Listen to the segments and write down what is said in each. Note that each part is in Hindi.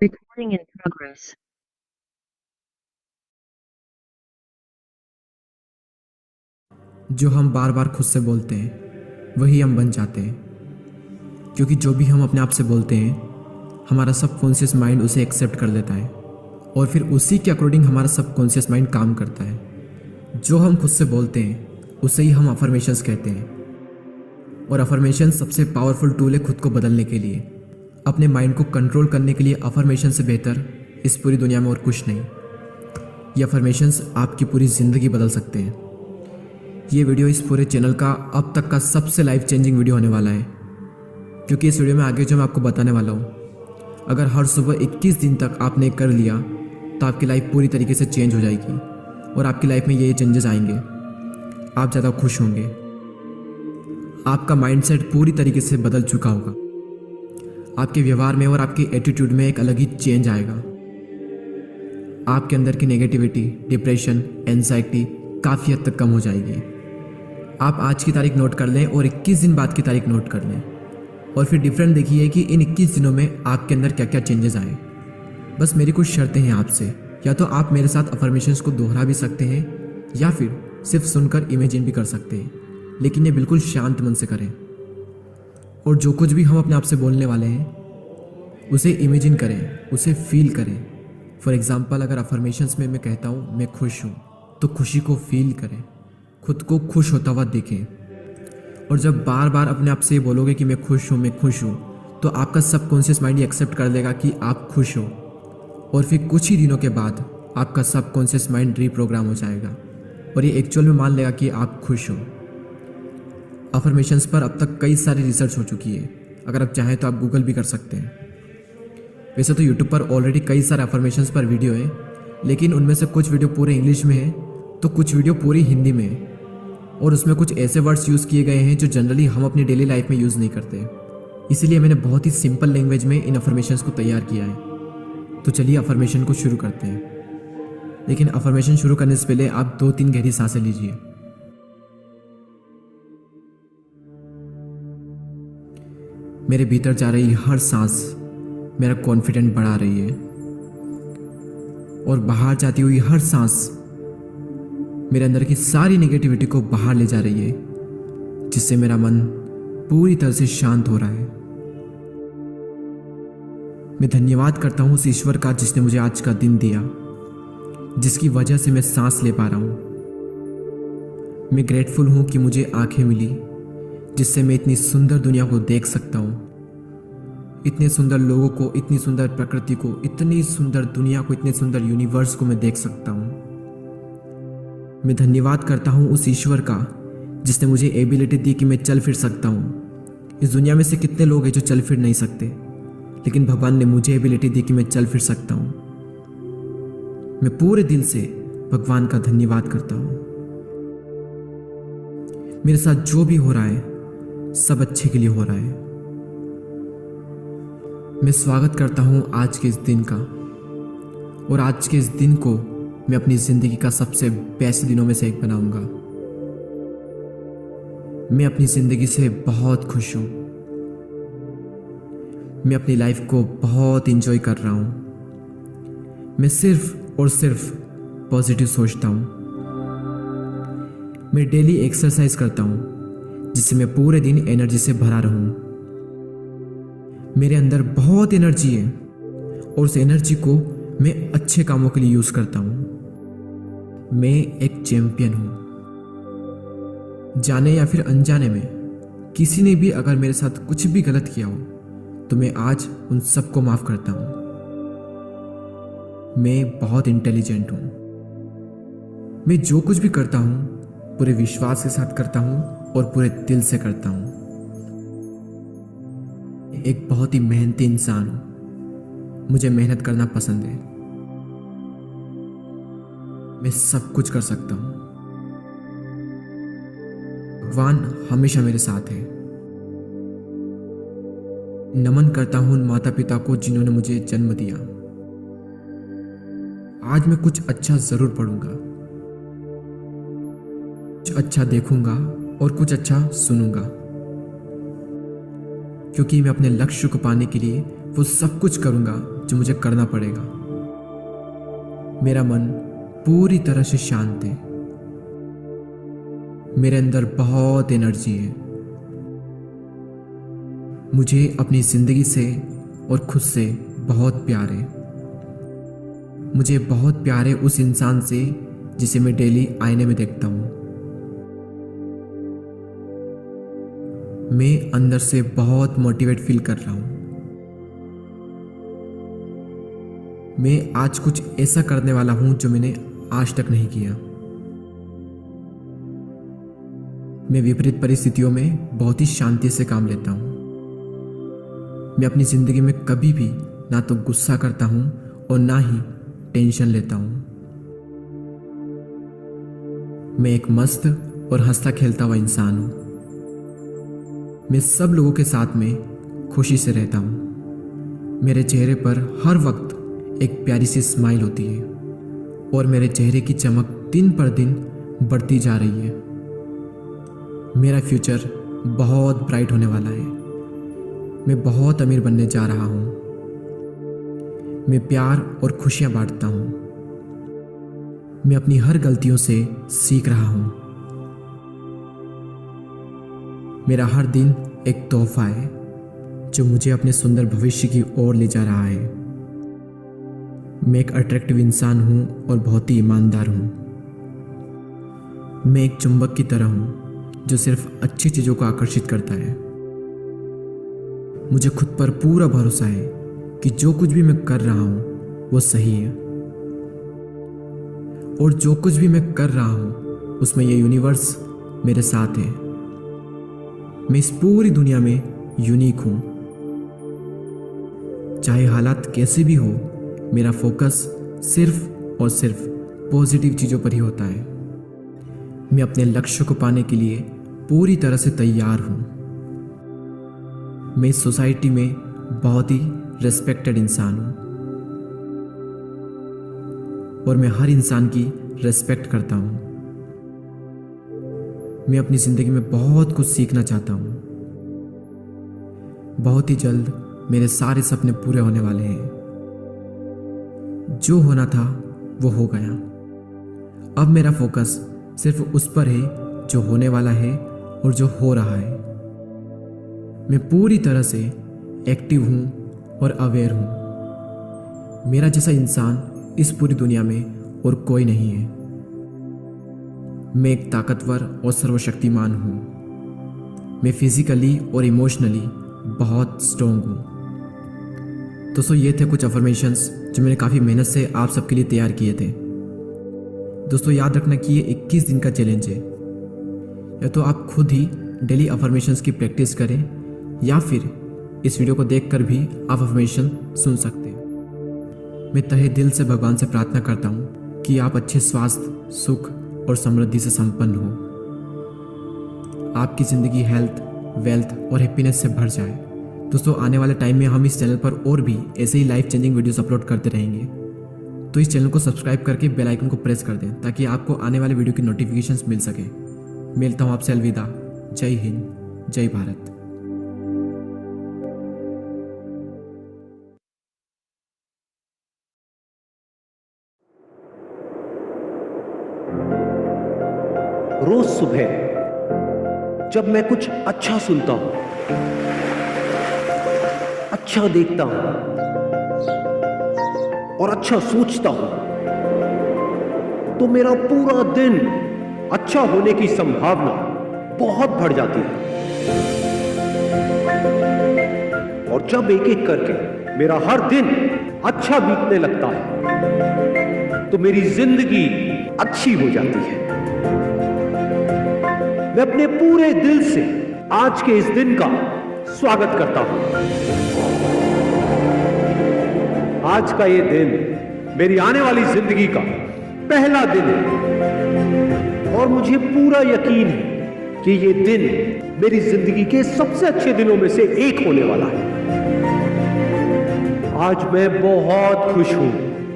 Recording in progress. जो हम बार बार खुद से बोलते हैं वही हम बन जाते हैं, क्योंकि जो भी हम अपने आप से बोलते हैं हमारा सबकॉन्शियस माइंड उसे एक्सेप्ट कर लेता है और फिर उसी के अकॉर्डिंग हमारा सबकॉन्शियस माइंड काम करता है। जो हम खुद से बोलते हैं उसे ही हम अफर्मेशंस कहते हैं, और अफर्मेशन सबसे पावरफुल टूल है खुद को बदलने के लिए। अपने माइंड को कंट्रोल करने के लिए अफर्मेशन से बेहतर इस पूरी दुनिया में और कुछ नहीं। ये अफर्मेशंस आपकी पूरी ज़िंदगी बदल सकते हैं। ये वीडियो इस पूरे चैनल का अब तक का सबसे लाइफ चेंजिंग वीडियो होने वाला है, क्योंकि इस वीडियो में आगे जो मैं आपको बताने वाला हूँ, अगर हर सुबह 21 दिन तक आपने कर लिया तो आपकी लाइफ पूरी तरीके से चेंज हो जाएगी और आपकी लाइफ में ये चेंजेस आएंगे। आप ज़्यादा खुश होंगे, आपका माइंडसेट पूरी तरीके से बदल चुका होगा, आपके व्यवहार में और आपके एटीट्यूड में एक अलग ही चेंज आएगा। आपके अंदर की नेगेटिविटी, डिप्रेशन, एंजाइटी काफ़ी हद तक कम हो जाएगी। आप आज की तारीख नोट कर लें और 21 दिन बाद की तारीख नोट कर लें और फिर डिफरेंट देखिए कि इन 21 दिनों में आपके अंदर क्या क्या चेंजेस आए। बस मेरी कुछ शर्तें हैं आपसे, या तो आप मेरे साथ अफर्मेशंस को दोहरा भी सकते हैं या फिर सिर्फ सुनकर इमेजिन भी कर सकते हैं, लेकिन ये बिल्कुल शांत मन से करें। और जो कुछ भी हम अपने आप से बोलने वाले हैं उसे इमेजिन करें, उसे फील करें। फॉर एग्जाम्पल, अगर अफर्मेशंस में मैं कहता हूँ मैं खुश हूँ, तो खुशी को फील करें, खुद को खुश होता हुआ देखें। और जब बार बार अपने आप से बोलोगे कि मैं खुश हूँ, तो आपका सबकॉन्शियस माइंड ये एक्सेप्ट कर लेगा कि आप खुश हो, और फिर कुछ ही दिनों के बाद आपका सबकॉन्शियस माइंड रीप्रोग्राम हो जाएगा और ये एक्चुअल में मान लेगा कि आप खुश हो। अफर्मेशंस पर अब तक कई सारी रिसर्च हो चुकी है, अगर आप चाहें तो आप गूगल भी कर सकते हैं। वैसे तो यूट्यूब पर ऑलरेडी कई सारे अफर्मेशंस पर वीडियो है, लेकिन उनमें से कुछ वीडियो पूरे इंग्लिश में है तो कुछ वीडियो पूरी हिंदी में है, और उसमें कुछ ऐसे वर्ड्स यूज़ किए गए हैं जो जनरली हम अपनी डेली लाइफ में यूज़ नहीं करते। इसीलिए मैंने बहुत ही सिंपल लैंग्वेज में इन अफर्मेशंस को तैयार किया है। तो चलिए अफर्मेशन को शुरू करते हैं, लेकिन अफर्मेशन शुरू करने से पहले आप 2-3 गहरी सांसें लीजिए। मेरे भीतर जा रही हर सांस मेरा कॉन्फिडेंट बढ़ा रही है, और बाहर जाती हुई हर सांस मेरे अंदर की सारी नेगेटिविटी को बाहर ले जा रही है, जिससे मेरा मन पूरी तरह से शांत हो रहा है। मैं धन्यवाद करता हूँ उस ईश्वर का जिसने मुझे आज का दिन दिया, जिसकी वजह से मैं सांस ले पा रहा हूँ। मैं ग्रेटफुल हूँ कि मुझे आंखें मिली, जिससे मैं इतनी सुंदर दुनिया को देख सकता हूँ, इतने सुंदर लोगों को, इतनी सुंदर प्रकृति को, इतनी सुंदर दुनिया को, इतने सुंदर यूनिवर्स को मैं देख सकता हूँ। मैं धन्यवाद करता हूँ उस ईश्वर का जिसने मुझे एबिलिटी दी कि मैं चल फिर सकता हूँ। इस दुनिया में से कितने लोग हैं जो चल फिर नहीं सकते, लेकिन भगवान ने मुझे एबिलिटी दी कि मैं चल फिर सकता हूँ। मैं पूरे दिल से भगवान का धन्यवाद करता हूँ। मेरे साथ जो भी हो रहा है सब अच्छे के लिए हो रहा है। मैं स्वागत करता हूँ आज के इस दिन का, और आज के इस दिन को मैं अपनी ज़िंदगी का सबसे बेस्ट दिनों में से एक बनाऊंगा। मैं अपनी ज़िंदगी से बहुत खुश हूँ। मैं अपनी लाइफ को बहुत इंजॉय कर रहा हूँ। मैं सिर्फ और सिर्फ पॉजिटिव सोचता हूँ। मैं डेली एक्सरसाइज करता हूँ, जिससे मैं पूरे दिन एनर्जी से भरा रहूँ। मेरे अंदर बहुत एनर्जी है और उस एनर्जी को मैं अच्छे कामों के लिए यूज़ करता हूँ। मैं एक चैंपियन हूँ। जाने या फिर अनजाने में किसी ने भी अगर मेरे साथ कुछ भी गलत किया हो तो मैं आज उन सबको माफ़ करता हूँ। मैं बहुत इंटेलिजेंट हूँ। मैं जो कुछ भी करता हूँ पूरे विश्वास के साथ करता हूँ और पूरे दिल से करता हूँ। एक बहुत ही मेहनती इंसान हूँ। मुझे मेहनत करना पसंद है। मैं सब कुछ कर सकता हूँ। भगवान हमेशा मेरे साथ है। नमन करता हूँ उन माता पिता को जिन्होंने मुझे जन्म दिया। आज मैं कुछ अच्छा जरूर पढ़ूंगा, कुछ अच्छा देखूंगा और कुछ अच्छा सुनूंगा, क्योंकि मैं अपने लक्ष्य को पाने के लिए वो सब कुछ करूंगा जो मुझे करना पड़ेगा। मेरा मन पूरी तरह से शांत है। मेरे अंदर बहुत एनर्जी है। मुझे अपनी जिंदगी से और खुद से बहुत प्यार है। मुझे बहुत प्यार है उस इंसान से जिसे मैं डेली आईने में देखता हूँ। मैं अंदर से बहुत मोटिवेट फील कर रहा हूँ। मैं आज कुछ ऐसा करने वाला हूँ जो मैंने आज तक नहीं किया। मैं विपरीत परिस्थितियों में बहुत ही शांति से काम लेता हूँ। मैं अपनी जिंदगी में कभी भी ना तो गुस्सा करता हूँ और ना ही टेंशन लेता हूँ। मैं एक मस्त और हंसता खेलता हुआ इंसान हूँ। मैं सब लोगों के साथ में खुशी से रहता हूँ। मेरे चेहरे पर हर वक्त एक प्यारी सी स्माइल होती है और मेरे चेहरे की चमक दिन पर दिन बढ़ती जा रही है। मेरा फ्यूचर बहुत ब्राइट होने वाला है। मैं बहुत अमीर बनने जा रहा हूँ। मैं प्यार और खुशियाँ बांटता हूँ। मैं अपनी हर गलतियों से सीख रहा हूँ। मेरा हर दिन एक तोहफा है जो मुझे अपने सुंदर भविष्य की ओर ले जा रहा है। मैं एक अट्रैक्टिव इंसान हूँ और बहुत ही ईमानदार हूँ। मैं एक चुंबक की तरह हूँ जो सिर्फ अच्छी चीज़ों को आकर्षित करता है। मुझे खुद पर पूरा भरोसा है कि जो कुछ भी मैं कर रहा हूँ वो सही है और जो कुछ भी मैं कर रहा हूँ उसमें ये यूनिवर्स मेरे साथ है। मैं इस पूरी दुनिया में यूनिक हूँ। चाहे हालात कैसे भी हो, मेरा फोकस सिर्फ और सिर्फ पॉजिटिव चीज़ों पर ही होता है। मैं अपने लक्ष्य को पाने के लिए पूरी तरह से तैयार हूँ। मैं इस सोसाइटी में बहुत ही रेस्पेक्टेड इंसान हूँ और मैं हर इंसान की रेस्पेक्ट करता हूँ। मैं अपनी ज़िंदगी में बहुत कुछ सीखना चाहता हूँ। बहुत ही जल्द मेरे सारे सपने पूरे होने वाले हैं। जो होना था वो हो गया। अब मेरा फोकस सिर्फ उस पर है जो होने वाला है और जो हो रहा है। मैं पूरी तरह से एक्टिव हूँ और अवेयर हूँ। मेरा जैसा इंसान इस पूरी दुनिया में और कोई नहीं है। मैं एक ताकतवर और सर्वशक्तिमान हूँ। मैं फिजिकली और इमोशनली बहुत स्ट्रॉन्ग हूँ। दोस्तों, ये थे कुछ अफर्मेशंस जो मैंने काफ़ी मेहनत से आप सबके लिए तैयार किए थे। दोस्तों, याद रखना कि ये 21 दिन का चैलेंज है। या तो आप खुद ही डेली अफर्मेशंस की प्रैक्टिस करें या फिर इस वीडियो को देखकर भी आप अफर्मेशन सुन सकते हैं। मैं तहे दिल से भगवान से प्रार्थना करता हूँ कि आप अच्छे स्वास्थ्य, सुख और समृद्धि से संपन्न हो। आपकी ज़िंदगी हेल्थ, वेल्थ और हैप्पीनेस से भर जाए। दोस्तों, आने वाले टाइम में हम इस चैनल पर और भी ऐसे ही लाइफ चेंजिंग वीडियोस अपलोड करते रहेंगे। तो इस चैनल को सब्सक्राइब करके बेल आइकन को प्रेस कर दें ताकि आपको आने वाले वीडियो की नोटिफिकेशंस मिल सके। मिलता हूँ आपसे अलविदा। जय हिंद, जय भारत। रोज सुबह जब मैं कुछ अच्छा सुनता हूं, अच्छा देखता हूं और अच्छा सोचता हूं, तो मेरा पूरा दिन अच्छा होने की संभावना बहुत बढ़ जाती है। और जब एक एक करके मेरा हर दिन अच्छा बीतने लगता है तो मेरी जिंदगी अच्छी हो जाती है। मैं अपने पूरे दिल से आज के इस दिन का स्वागत करता हूं। आज का ये दिन मेरी आने वाली जिंदगी का पहला दिन है और मुझे पूरा यकीन है कि ये दिन मेरी जिंदगी के सबसे अच्छे दिनों में से एक होने वाला है। आज मैं बहुत खुश हूं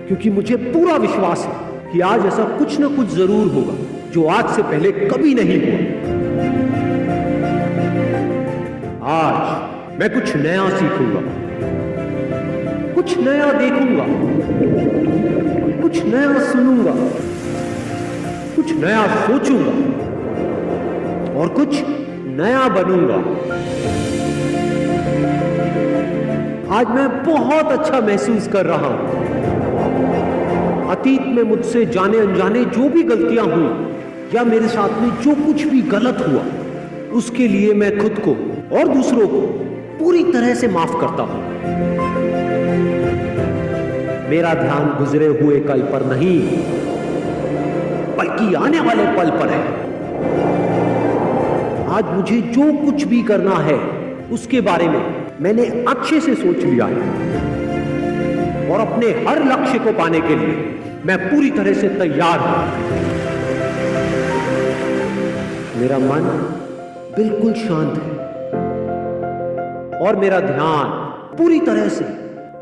क्योंकि मुझे पूरा विश्वास है कि आज ऐसा कुछ ना कुछ जरूर होगा जो आज से पहले कभी नहीं हुआ। आज मैं कुछ नया सीखूंगा, कुछ नया देखूंगा, कुछ नया सुनूंगा, कुछ नया सोचूंगा और कुछ नया बनूंगा। आज मैं बहुत अच्छा महसूस कर रहा हूं। अतीत में मुझसे जाने अनजाने जो भी गलतियां हुई या मेरे साथ में जो कुछ भी गलत हुआ, उसके लिए मैं खुद को और दूसरों को पूरी तरह से माफ करता हूं। मेरा ध्यान गुजरे हुए कल पर नहीं, बल्कि आने वाले पल पर है। आज मुझे जो कुछ भी करना है उसके बारे में मैंने अच्छे से सोच लिया है और अपने हर लक्ष्य को पाने के लिए मैं पूरी तरह से तैयार हूं। मेरा मन बिल्कुल शांत है और मेरा ध्यान पूरी तरह से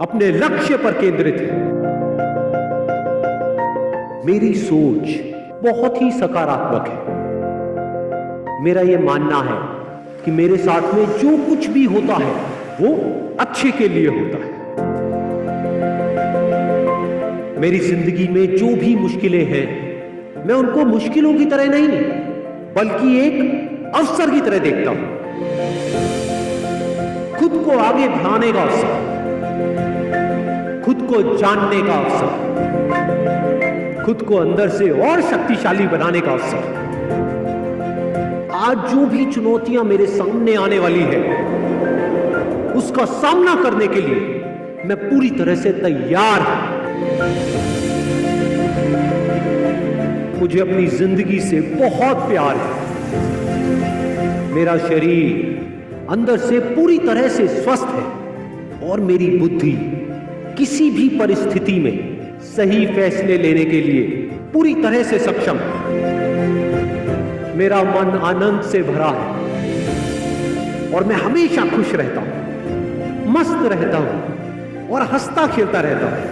अपने लक्ष्य पर केंद्रित है। मेरी सोच बहुत ही सकारात्मक है। मेरा यह मानना है कि मेरे साथ में जो कुछ भी होता है वो अच्छे के लिए होता है। मेरी जिंदगी में जो भी मुश्किलें हैं, मैं उनको मुश्किलों की तरह नहीं बल्कि एक अवसर की तरह देखता हूं। खुद को आगे बढ़ाने का अवसर, खुद को जानने का अवसर, खुद को अंदर से और शक्तिशाली बनाने का अवसर। आज जो भी चुनौतियां मेरे सामने आने वाली है, उसका सामना करने के लिए मैं पूरी तरह से तैयार हूं। मुझे अपनी जिंदगी से बहुत प्यार है। मेरा शरीर अंदर से पूरी तरह से स्वस्थ है और मेरी बुद्धि किसी भी परिस्थिति में सही फैसले लेने के लिए पूरी तरह से सक्षम है। मेरा मन आनंद से भरा है और मैं हमेशा खुश रहता हूं, मस्त रहता हूं और हंसता खेलता रहता हूं।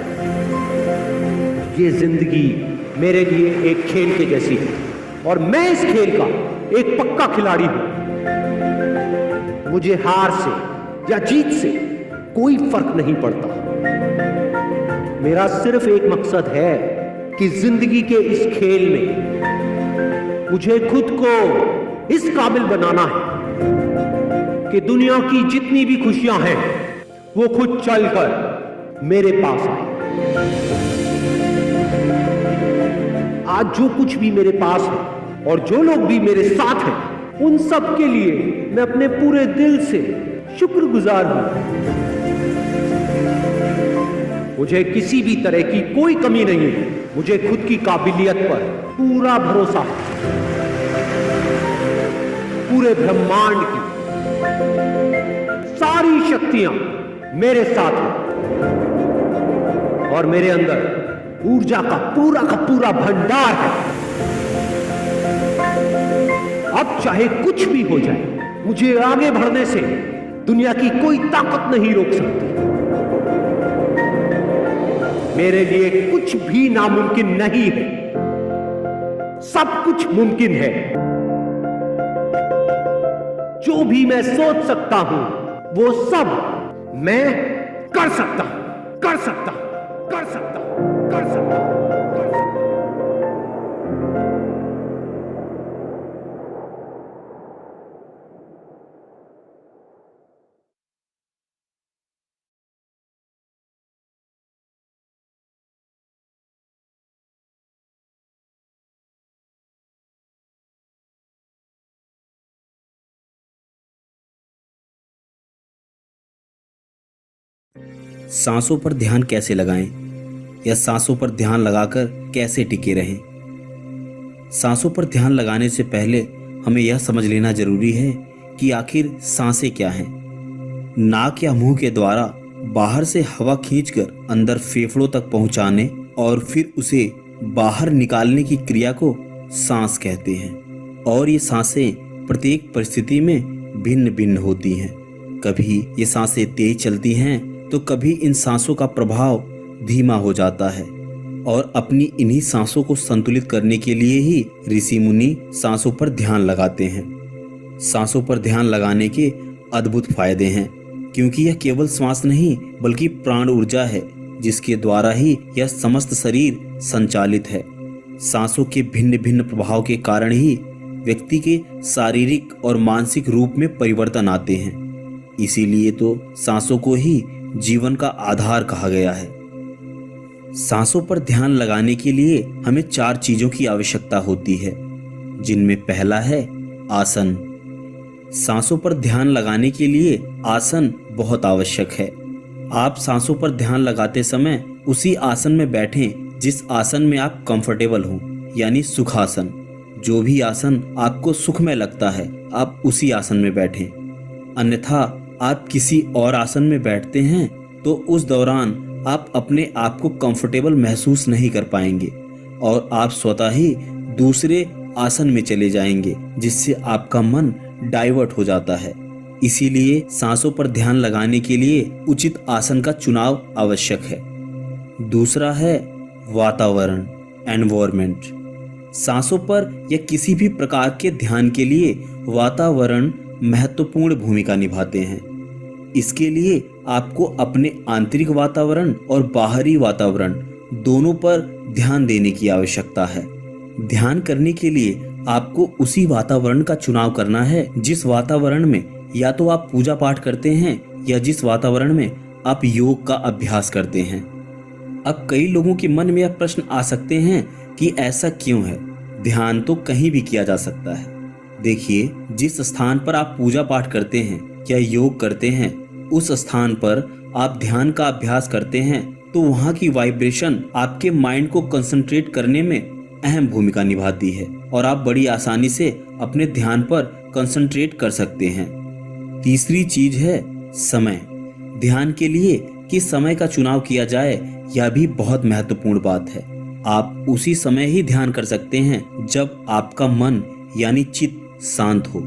ये जिंदगी मेरे लिए एक खेल के जैसी है और मैं इस खेल का एक पक्का खिलाड़ी हूं। मुझे हार से या जीत से कोई फर्क नहीं पड़ता। मेरा सिर्फ एक मकसद है कि जिंदगी के इस खेल में मुझे खुद को इस काबिल बनाना है कि दुनिया की जितनी भी खुशियां हैं वो खुद चलकर मेरे पास आए। आज जो कुछ भी मेरे पास है और जो लोग भी मेरे साथ हैं, उन सब के लिए मैं अपने पूरे दिल से शुक्रगुजार हूं। मुझे किसी भी तरह की कोई कमी नहीं है। मुझे खुद की काबिलियत पर पूरा भरोसा है। पूरे ब्रह्मांड की सारी शक्तियां मेरे साथ हैं और मेरे अंदर ऊर्जा का पूरा भंडार है। अब चाहे कुछ भी हो जाए, मुझे आगे बढ़ने से दुनिया की कोई ताकत नहीं रोक सकती। मेरे लिए कुछ भी नामुमकिन नहीं है, सब कुछ मुमकिन है। जो भी मैं सोच सकता हूं वो सब मैं कर सकता हूं, कर सकता हूं, कर सकता हूं, कर सकता हूं। सांसों पर ध्यान कैसे लगाएं या सांसों पर ध्यान लगाकर कैसे टिके रहें। सांसों पर ध्यान लगाने से पहले हमें यह समझ लेना जरूरी है कि आखिर सांसें क्या हैं। नाक या मुंह के द्वारा बाहर से हवा खींचकर अंदर फेफड़ों तक पहुंचाने और फिर उसे बाहर निकालने की क्रिया को सांस कहते हैं। और ये सांसें प्रत्येक परिस्थिति में भिन्न भिन्न होती हैं। कभी ये सांसें तेज चलती हैं तो कभी इन सांसों का प्रभाव धीमा हो जाता है। और अपनी इन्हीं सांसों को संतुलित करने के लिए ही ऋषि मुनि सांसों पर ध्यान लगाते हैं। सांसों पर ध्यान लगाने के अद्भुत फायदे हैं क्योंकि यह केवल श्वास नहीं बल्कि प्राण ऊर्जा है जिसके द्वारा ही यह समस्त शरीर संचालित है। सांसों के भिन्न भिन्न प्रभाव के कारण ही व्यक्ति के शारीरिक और मानसिक रूप में परिवर्तन आते हैं। इसीलिए तो सांसों को ही जीवन का आधार कहा गया है। सांसों पर ध्यान लगाने के लिए हमें 4 चीजों की आवश्यकता होती है, जिनमें पहला है आसन। सांसों पर ध्यान लगाने के लिए आसन बहुत आवश्यक है। आप सांसों पर ध्यान लगाते समय उसी आसन में बैठें जिस आसन में आप कंफर्टेबल हो, यानी सुखासन। जो भी आसन आपको सुखमय लगता है आप उसी आसन में बैठें। अन्यथा आप किसी और आसन में बैठते हैं तो उस दौरान आप अपने आप को कंफर्टेबल महसूस नहीं कर पाएंगे और आप स्वतः ही दूसरे आसन में चले जाएंगे, जिससे आपका मन डाइवर्ट हो जाता है। इसीलिए सांसों पर ध्यान लगाने के लिए उचित आसन का चुनाव आवश्यक है। दूसरा है वातावरण, एनवायरनमेंट। सांसों पर या किसी भी प्रकार के ध्यान के लिए वातावरण महत्वपूर्ण भूमिका निभाते हैं। इसके लिए आपको अपने आंतरिक वातावरण और बाहरी वातावरण दोनों पर ध्यान देने की आवश्यकता है। ध्यान करने के लिए आपको उसी वातावरण का चुनाव करना है जिस वातावरण में या तो आप पूजा पाठ करते हैं या जिस वातावरण में आप योग का अभ्यास करते हैं। अब कई लोगों के मन में यह प्रश्न आ सकते हैं कि ऐसा क्यों है, ध्यान तो कहीं भी किया जा सकता है। देखिए, जिस स्थान पर आप पूजा पाठ करते हैं या योग करते हैं, उस स्थान पर आप ध्यान का अभ्यास करते हैं तो वहाँ की वाइब्रेशन आपके माइंड को कंसंट्रेट करने में अहम भूमिका निभाती है और आप बड़ी आसानी से अपने ध्यान पर कंसंट्रेट कर सकते हैं। तीसरी चीज है समय। ध्यान के लिए किस समय का चुनाव किया जाए यह भी बहुत महत्वपूर्ण बात है। आप उसी समय ही ध्यान कर सकते हैं जब आपका मन यानी चित्त शांत हो,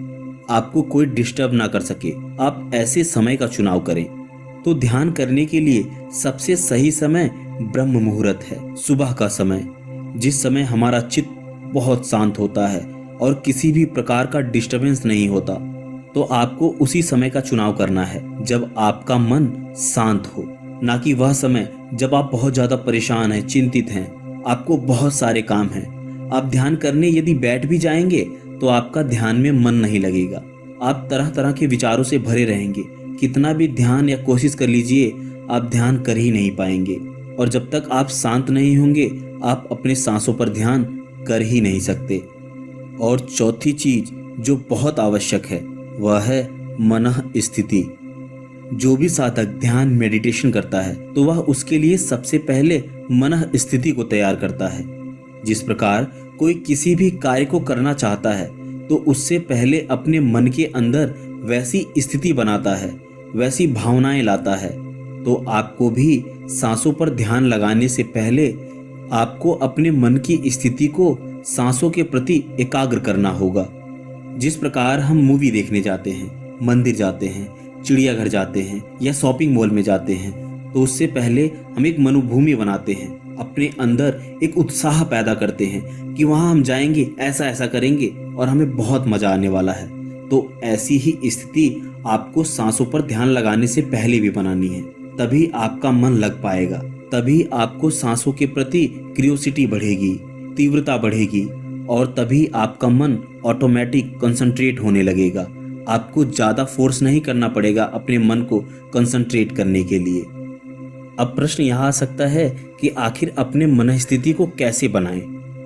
आपको कोई डिस्टर्ब ना कर सके। आप ऐसे समय का चुनाव करें। तो ध्यान करने के लिए सबसे सही समय ब्रह्म मुहूर्त है, सुबह का समय, जिस समय हमारा चित्त बहुत शांत होता है और किसी भी प्रकार का डिस्टरबेंस नहीं होता। तो आपको उसी समय का चुनाव करना है जब आपका मन शांत हो, ना कि वह समय जब आप बहुत ज्यादा परेशान हैं, चिंतित हैं, आपको बहुत सारे काम हैं। आप ध्यान करने यदि बैठ भी जाएंगे तो आपका ध्यान में मन नहीं लगेगा। आप तरह तरह के विचारों से भरे रहेंगे। कितना भी ध्यान या कोशिश कर लीजिए, आप ध्यान कर ही नहीं पाएंगे। और जब तक आप शांत नहीं होंगे आप अपने सांसों पर ध्यान कर ही नहीं सकते। और चौथी चीज जो बहुत आवश्यक है वह है मनः स्थिति। जो भी साधक ध्यान मेडिटेशन करता है तो वह उसके लिए सबसे पहले मनः स्थिति को तैयार करता है। जिस प्रकार कोई किसी भी कार्य को करना चाहता है तो उससे पहले अपने मन के अंदर वैसी स्थिति बनाता है, वैसी भावनाएं लाता है। तो आपको भी सांसों पर ध्यान लगाने से पहले आपको अपने मन की स्थिति को सांसों के प्रति एकाग्र करना होगा। जिस प्रकार हम मूवी देखने जाते हैं, मंदिर जाते हैं, चिड़ियाघर जाते हैं या शॉपिंग मॉल में जाते हैं, तो उससे पहले हम एक मनोभूमि बनाते हैं, अपने अंदर एक उत्साह पैदा करते हैं कि वहां हम जाएंगे, ऐसा ऐसा करेंगे और हमें बहुत मजा आने वाला है। तो ऐसी ही स्थिति आपको सांसों पर ध्यान लगाने से पहले भी बनानी है, तभी आपका मन लग पाएगा। तभी आपको सांसों के प्रति क्यूरियोसिटी बढ़ेगी, तीव्रता बढ़ेगी और तभी आपका मन ऑटोमेटिक कंसंट्रेट होने लगेगा। आपको ज्यादा फोर्स नहीं करना पड़ेगा अपने मन को कंसंट्रेट करने के लिए। अब प्रश्न यहाँ आ सकता है कि आखिर अपने मन स्थिति को कैसे बनाएं?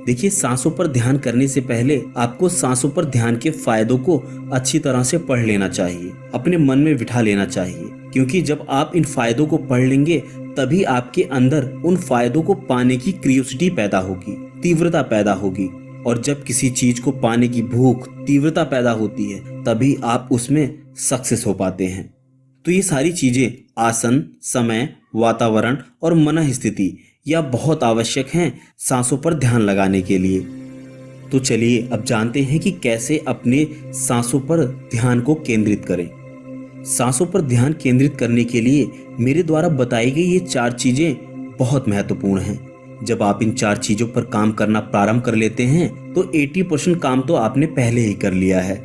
देखिए, सांसों पर ध्यान करने से पहले आपको सांसों पर ध्यान के फायदों को अच्छी तरह से पढ़ लेना चाहिए, अपने मन में बिठा लेना चाहिए। क्योंकि जब आप इन फायदों को पढ़ लेंगे तभी आपके अंदर उन फायदों को पाने की क्यूरियोसिटी पैदा होगी, तीव्रता पैदा होगी। और जब किसी चीज को पाने की भूख, तीव्रता पैदा होती है तभी आप उसमें सक्सेस हो पाते हैं। तो ये सारी चीजें आसन, समय, वातावरण और मन स्थिति यह बहुत आवश्यक हैं सांसों पर ध्यान लगाने के लिए। तो चलिए अब जानते हैं कि कैसे अपने सांसों पर ध्यान को केंद्रित करें। सांसों पर ध्यान केंद्रित करने के लिए मेरे द्वारा बताई गई ये 4 चीजें बहुत महत्वपूर्ण हैं। जब आप इन 4 चीजों पर काम करना प्रारंभ कर लेते हैं तो 80% काम तो आपने पहले ही कर लिया है।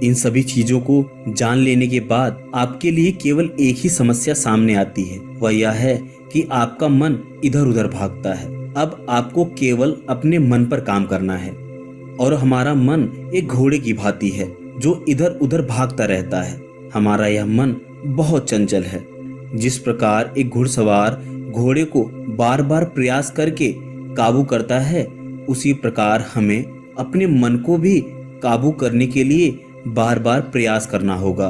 इन सभी चीजों को जान लेने के बाद आपके लिए केवल एक ही समस्या सामने आती है, वह यह है कि आपका मन इधर उधर भागता है। अब आपको केवल अपने मन पर काम करना है। और हमारा मन एक घोड़े की भांति है जो इधर उधर भागता रहता है। हमारा यह मन बहुत चंचल है। जिस प्रकार एक घुड़सवार घोड़े को बार बार प्रयास करके काबू करता है, उसी प्रकार हमें अपने मन को भी काबू करने के लिए बार बार प्रयास करना होगा,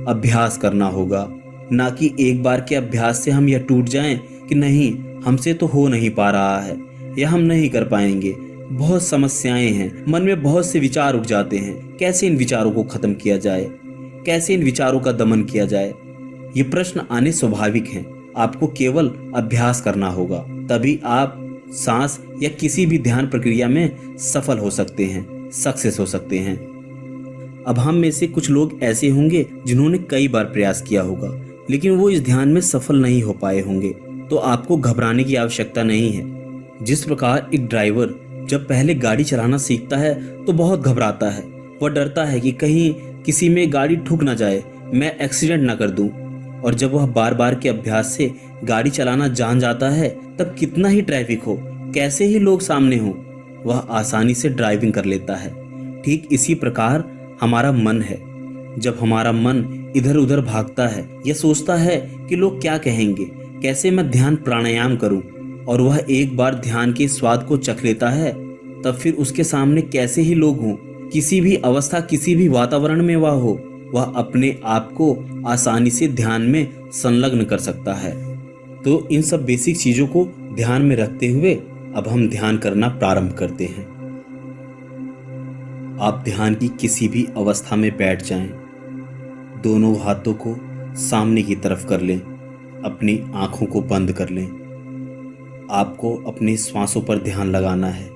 अभ्यास करना होगा। ना कि एक बार के अभ्यास से हम यह टूट जाएं कि नहीं, हमसे तो हो नहीं पा रहा है या हम नहीं कर पाएंगे। बहुत समस्याएं हैं, मन में बहुत से विचार उठ जाते हैं। कैसे इन विचारों को खत्म किया जाए, कैसे इन विचारों का दमन किया जाए, ये प्रश्न आने स्वाभाविक हैं। आपको केवल अभ्यास करना होगा, तभी आप सांस या किसी भी ध्यान प्रक्रिया में सफल हो सकते हैं, सक्सेस हो सकते हैं। अब हम में से कुछ लोग ऐसे होंगे जिन्होंने कई बार प्रयास किया होगा, लेकिन वो इस ध्यान में सफल नहीं हो पाए होंगे। तो आपको घबराने की आवश्यकता नहीं है। जिस प्रकार एक ड्राइवर जब पहले गाड़ी चलाना सीखता है तो बहुत घबराता है, वह डरता है कि कहीं किसी में गाड़ी ठुक ना जाए, मैं एक्सीडेंट ना कर दूं। और जब वह बार बार के अभ्यास से गाड़ी चलाना जान जाता है, तब कितना ही ट्रैफिक हो, कैसे ही लोग सामने हो, वह आसानी से ड्राइविंग कर लेता है। ठीक इसी प्रकार हमारा मन है। जब हमारा मन इधर उधर भागता है, यह सोचता है कि लोग क्या कहेंगे, कैसे मैं ध्यान प्राणायाम करूं, और वह एक बार ध्यान के स्वाद को चख लेता है, तब फिर उसके सामने कैसे ही लोग हों, किसी भी अवस्था, किसी भी वातावरण में वह हो, वह अपने आप को आसानी से ध्यान में संलग्न कर सकता है। तो इन सब बेसिक चीजों को ध्यान में रखते हुए अब हम ध्यान करना प्रारंभ करते हैं। आप ध्यान की किसी भी अवस्था में बैठ जाएं, दोनों हाथों को सामने की तरफ कर लें, अपनी आंखों को बंद कर लें। आपको अपनी श्वासों पर ध्यान लगाना है,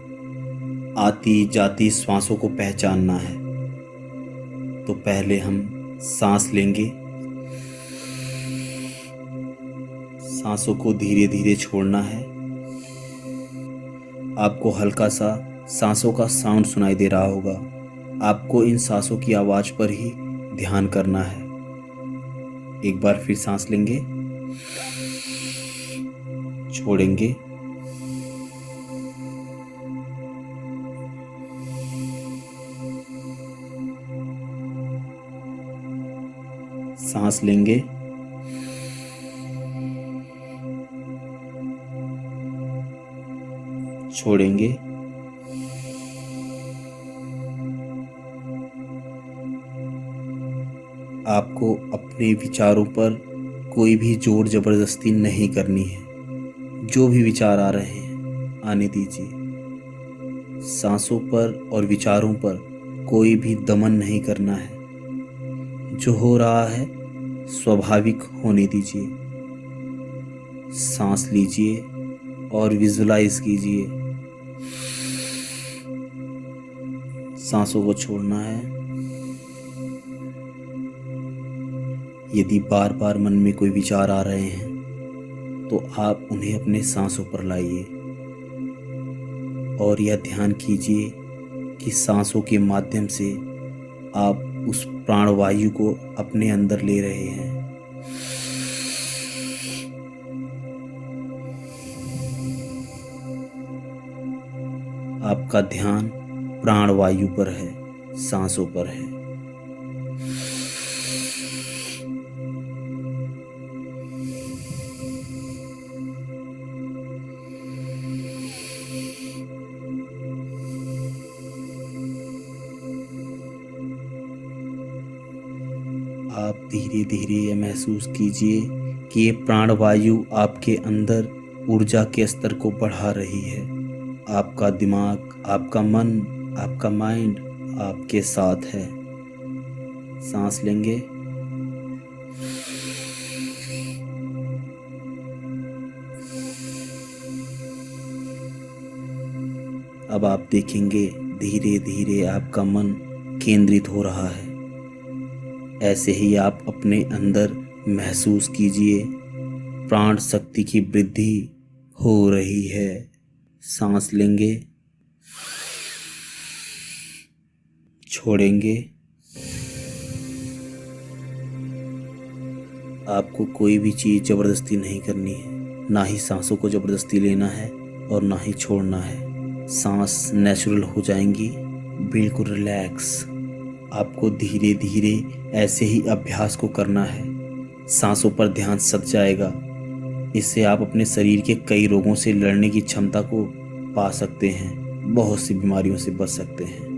आती जाती श्वासों को पहचानना है। तो पहले हम सांस लेंगे, सांसों को धीरे धीरे छोड़ना है। आपको हल्का सा सांसों का साउंड सुनाई दे रहा होगा, आपको इन सांसों की आवाज पर ही ध्यान करना है। एक बार फिर सांस लेंगे, छोड़ेंगे, सांस लेंगे, छोड़ेंगे, आपको अपने विचारों पर कोई भी जोर जबरदस्ती नहीं करनी है। जो भी विचार आ रहे हैं आने दीजिए। सांसों पर और विचारों पर कोई भी दमन नहीं करना है। जो हो रहा है स्वाभाविक होने दीजिए। सांस लीजिए और विजुलाइज कीजिए। सांसों को छोड़ना है। यदि बार बार मन में कोई विचार आ रहे हैं तो आप उन्हें अपने सांसों पर लाइए और यह ध्यान कीजिए कि सांसों के माध्यम से आप उस प्राणवायु को अपने अंदर ले रहे हैं। आपका ध्यान प्राणवायु पर है, सांसों पर है। आप धीरे धीरे यह महसूस कीजिए कि ये प्राणवायु आपके अंदर ऊर्जा के स्तर को बढ़ा रही है। आपका दिमाग, आपका मन, आपका माइंड आपके साथ है। सांस लेंगे, अब आप देखेंगे धीरे धीरे आपका मन केंद्रित हो रहा है। ऐसे ही आप अपने अंदर महसूस कीजिए प्राण शक्ति की वृद्धि हो रही है। सांस लेंगे, छोड़ेंगे, आपको कोई भी चीज़ ज़बरदस्ती नहीं करनी है, ना ही सांसों को ज़बरदस्ती लेना है और ना ही छोड़ना है। सांस नेचुरल हो जाएंगी, बिल्कुल रिलैक्स। आपको धीरे धीरे ऐसे ही अभ्यास को करना है। सांसों पर ध्यान सध जाएगा। इससे आप अपने शरीर के कई रोगों से लड़ने की क्षमता को पा सकते हैं, बहुत सी बीमारियों से बच सकते हैं।